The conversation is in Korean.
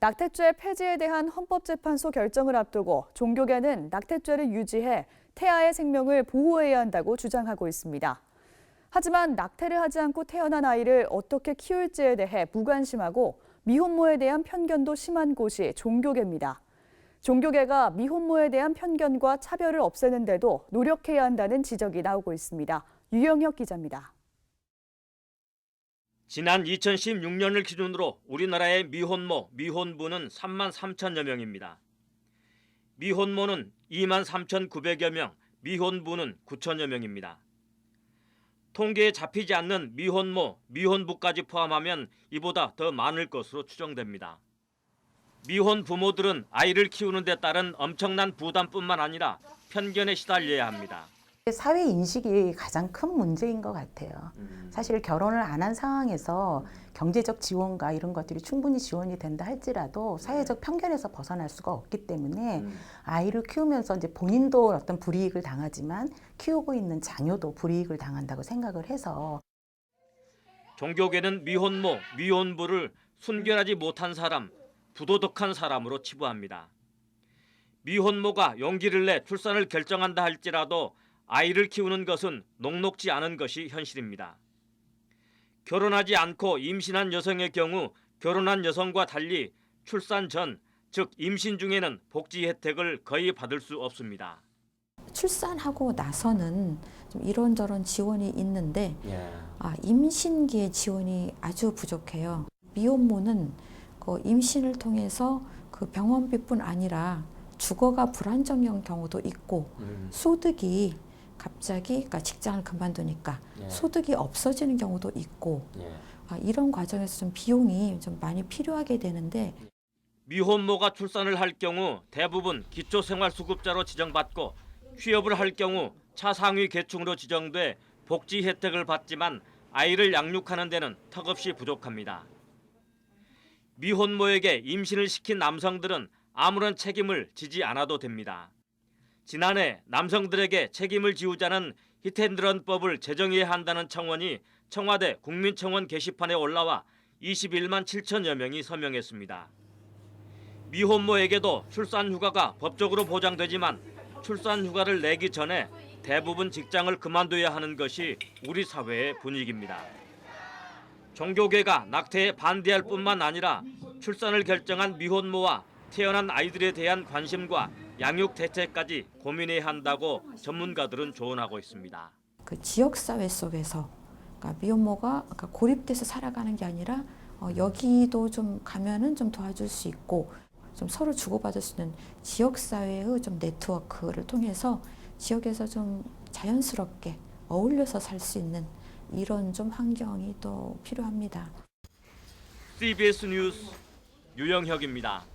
낙태죄 폐지에 대한 헌법재판소 결정을 앞두고 종교계는 낙태죄를 유지해 태아의 생명을 보호해야 한다고 주장하고 있습니다. 하지만 낙태를 하지 않고 태어난 아이를 어떻게 키울지에 대해 무관심하고 미혼모에 대한 편견도 심한 곳이 종교계입니다. 종교계가 미혼모에 대한 편견과 차별을 없애는 데도 노력해야 한다는 지적이 나오고 있습니다. 유영혁 기자입니다. 지난 2016년을 기준으로 우리나라의 미혼모, 미혼부는 3만 3천여 명입니다. 미혼모는 2만 3,900여 명, 미혼부는 9천여 명입니다. 통계에 잡히지 않는 미혼모, 미혼부까지 포함하면 이보다 더 많을 것으로 추정됩니다. 미혼 부모들은 아이를 키우는 데 따른 엄청난 부담뿐만 아니라 편견에 시달려야 합니다. 사회 인식이 가장 큰 문제인 것 같아요. 사실 결혼을 안 한 상황에서 경제적 지원과 이런 것들이 충분히 지원이 된다 할지라도 사회적 편견에서 벗어날 수가 없기 때문에 아이를 키우면서 이제 본인도 어떤 불이익을 당하지만 키우고 있는 자녀도 불이익을 당한다고 생각을 해서 종교계는 미혼모, 미혼부를 순결하지 못한 사람, 부도덕한 사람으로 치부합니다. 미혼모가 용기를 내 출산을 결정한다 할지라도 아이를 키우는 것은 녹록지 않은 것이 현실입니다. 결혼하지 않고 임신한 여성의 경우 결혼한 여성과 달리 출산 전, 즉 임신 중에는 복지 혜택을 거의 받을 수 없습니다. 출산하고 나서는 좀 이런저런 지원이 있는데 임신기의 지원이 아주 부족해요. 미혼모는 그 임신을 통해서 그 병원비뿐 아니라 주거가 불안정한 경우도 있고 소득이 갑자기 그러니까 직장을 그만두니까 소득이 없어지는 경우도 있고 이런 과정에서 좀 비용이 좀 많이 필요하게 되는데 미혼모가 출산을 할 경우 대부분 기초생활수급자로 지정받고 취업을 할 경우 차상위 계층으로 지정돼 복지 혜택을 받지만 아이를 양육하는 데는 턱없이 부족합니다. 미혼모에게 임신을 시킨 남성들은 아무런 책임을 지지 않아도 됩니다. 지난해 남성들에게 책임을 지우자는 히텐드런법을 제정해야 한다는 청원이 청와대 국민청원 게시판에 올라와 21만 7천여 명이 서명했습니다. 미혼모에게도 출산휴가가 법적으로 보장되지만 출산휴가를 내기 전에 대부분 직장을 그만둬야 하는 것이 우리 사회의 분위기입니다. 종교계가 낙태에 반대할 뿐만 아니라 출산을 결정한 미혼모와 태어난 아이들에 대한 관심과 양육 대책까지 고민해야 한다고 전문가들은 조언하고 있습니다. 그 지역사회 속에서 그러니까 미혼모가 고립돼서 살아가는 게 아니라 여기도 좀 가면은 좀 도와줄 수 있고 좀 서로 주고받을 수 있는 지역사회의 좀 네트워크를 통해서 지역에서 좀 자연스럽게 어울려서 살 수 있는 이런 좀 환경이 또 필요합니다. CBS 뉴스 유영혁입니다.